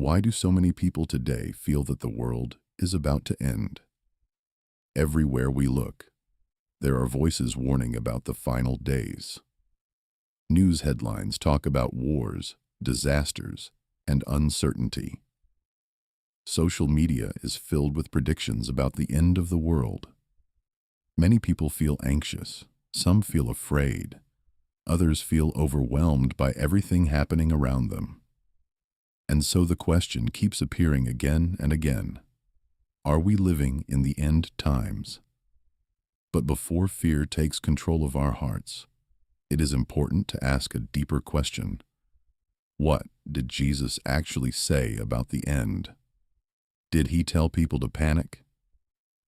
Why do so many people today feel that the world is about to end? Everywhere we look, there are voices warning about the final days. News headlines talk about wars, disasters, and uncertainty. Social media is filled with predictions about the end of the world. Many people feel anxious, some feel afraid, others feel overwhelmed by everything happening around them. And so the question keeps appearing again and again: are we living in the end times? But before fear takes control of our hearts, it is important to ask a deeper question. What did Jesus actually say about the end? Did he tell people to panic?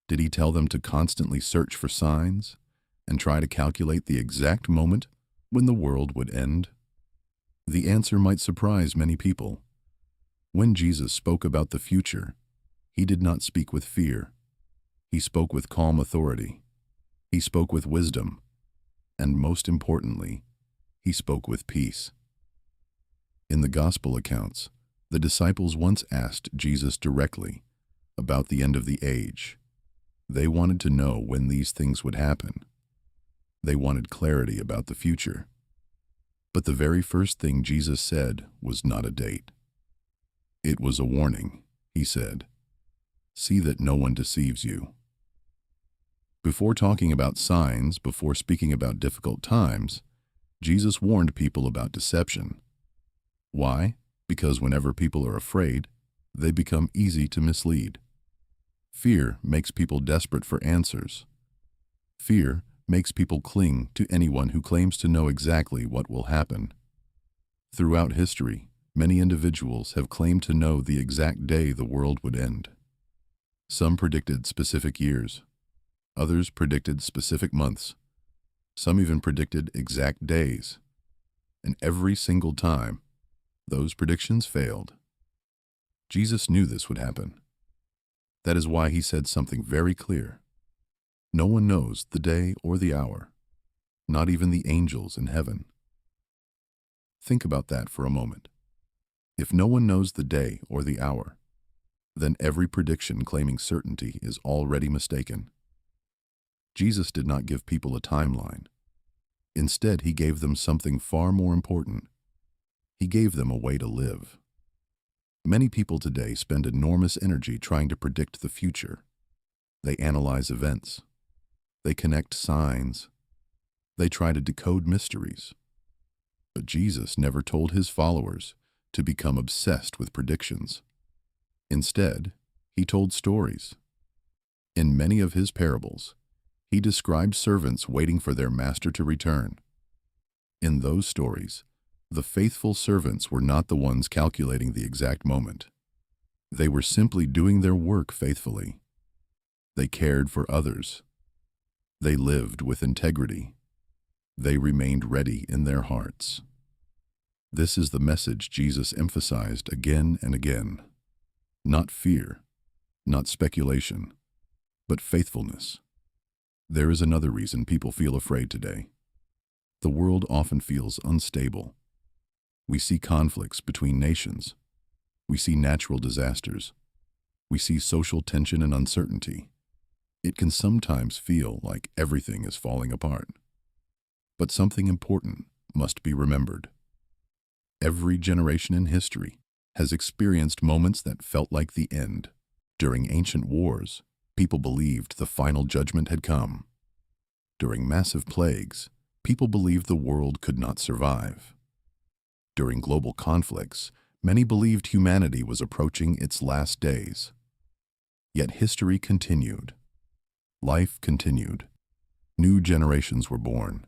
Did he tell them to constantly search for signs and try to calculate the exact moment when the world would end? The answer might surprise many people. When Jesus spoke about the future, he did not speak with fear. He spoke with calm authority. He spoke with wisdom. And most importantly, he spoke with peace. In the gospel accounts, the disciples once asked Jesus directly about the end of the age. They wanted to know when these things would happen. They wanted clarity about the future. But the very first thing Jesus said was not a date. It was a warning. He said, "See that no one deceives you." Before talking about signs, before speaking about difficult times, Jesus warned people about deception. Why? Because whenever people are afraid, they become easy to mislead. Fear makes people desperate for answers. Fear makes people cling to anyone who claims to know exactly what will happen. Throughout history, many individuals have claimed to know the exact day the world would end. Some predicted specific years. Others predicted specific months. Some even predicted exact days. And every single time, those predictions failed. Jesus knew this would happen. That is why he said something very clear. No one knows the day or the hour, not even the angels in heaven. Think about that for a moment. If no one knows the day or the hour, then every prediction claiming certainty is already mistaken. Jesus did not give people a timeline. Instead, he gave them something far more important. He gave them a way to live. Many people today spend enormous energy trying to predict the future. They analyze events. They connect signs. They try to decode mysteries. But Jesus never told his followers to become obsessed with predictions. Instead, he told stories. In many of his parables, he described servants waiting for their master to return. In those stories, the faithful servants were not the ones calculating the exact moment. They were simply doing their work faithfully. They cared for others. They lived with integrity. They remained ready in their hearts. This is the message Jesus emphasized again and again. Not fear, not speculation, but faithfulness. There is another reason people feel afraid today. The world often feels unstable. We see conflicts between nations. We see natural disasters. We see social tension and uncertainty. It can sometimes feel like everything is falling apart. But something important must be remembered. Every generation in history has experienced moments that felt like the end. During ancient wars, people believed the final judgment had come. During massive plagues, people believed the world could not survive. During global conflicts, many believed humanity was approaching its last days. Yet history continued. Life continued. New generations were born.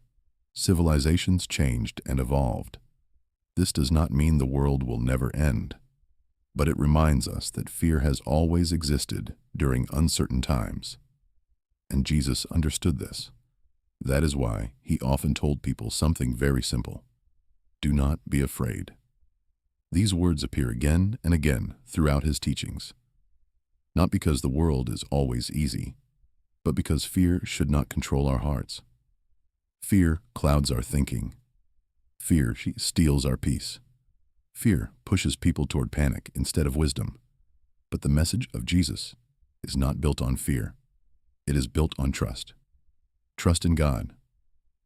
Civilizations changed and evolved. This does not mean the world will never end, but it reminds us that fear has always existed during uncertain times. And Jesus understood this. That is why he often told people something very simple. Do not be afraid. These words appear again and again throughout his teachings. Not because the world is always easy, but because fear should not control our hearts. Fear clouds our thinking. Fear steals our peace. Fear pushes people toward panic instead of wisdom. But the message of Jesus is not built on fear. It is built on trust. Trust in God.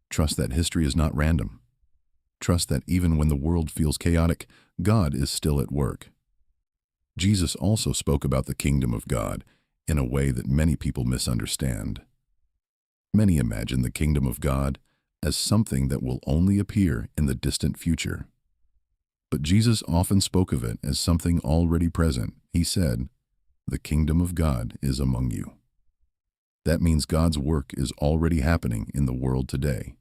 Trust that history is not random. Trust that even when the world feels chaotic, God is still at work. Jesus also spoke about the kingdom of God in a way that many people misunderstand. Many imagine the kingdom of God as something that will only appear in the distant future. But Jesus often spoke of it as something already present. He said, "The kingdom of God is among you." That means God's work is already happening in the world today.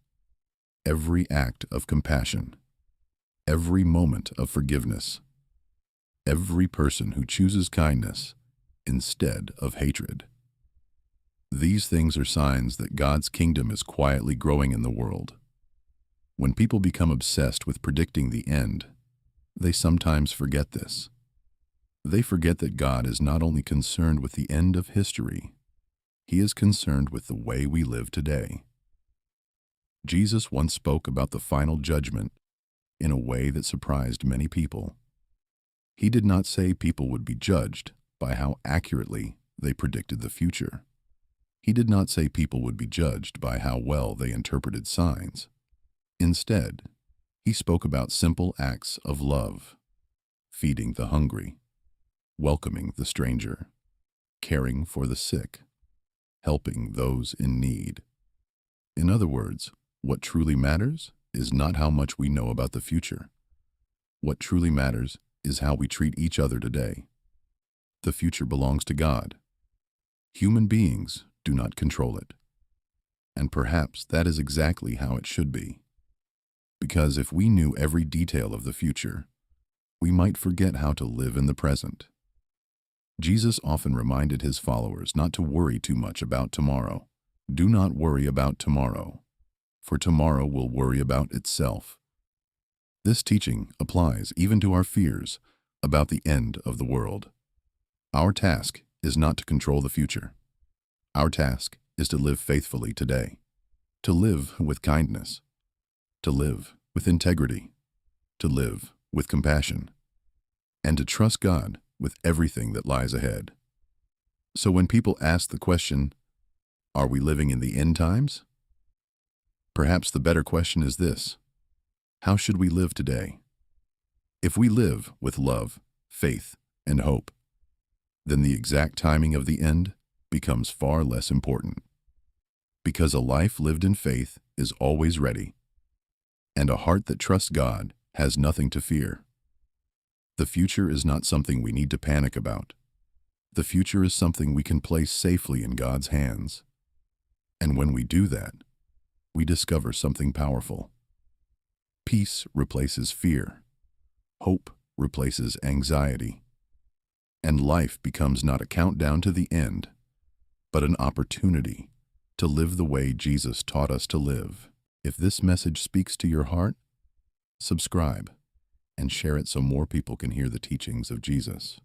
Every act of compassion, every moment of forgiveness, every person who chooses kindness instead of hatred. These things are signs that God's kingdom is quietly growing in the world. When people become obsessed with predicting the end, they sometimes forget this. They forget that God is not only concerned with the end of history, He is concerned with the way we live today. Jesus once spoke about the final judgment in a way that surprised many people. He did not say people would be judged by how accurately they predicted the future. He did not say people would be judged by how well they interpreted signs. Instead, He spoke about simple acts of love, feeding the hungry, welcoming the stranger, caring for the sick, helping those in need. In other words, what truly matters is not how much we know about the future. What truly matters is how we treat each other today. The future belongs to God. Human beings do not control it. And perhaps that is exactly how it should be. Because if we knew every detail of the future, we might forget how to live in the present. Jesus often reminded His followers not to worry too much about tomorrow. Do not worry about tomorrow, for tomorrow will worry about itself. This teaching applies even to our fears about the end of the world. Our task is not to control the future. Our task is to live faithfully today, to live with kindness, to live with integrity, to live with compassion, and to trust God with everything that lies ahead. So when people ask the question, are we living in the end times? Perhaps the better question is this: how should we live today? If we live with love, faith, and hope, then the exact timing of the end becomes far less important. Because a life lived in faith is always ready, and a heart that trusts God has nothing to fear. The future is not something we need to panic about. The future is something we can place safely in God's hands. And when we do that, we discover something powerful. Peace replaces fear. Hope replaces anxiety. And life becomes not a countdown to the end, but an opportunity to live the way Jesus taught us to live. If this message speaks to your heart, subscribe and share it so more people can hear the teachings of Jesus.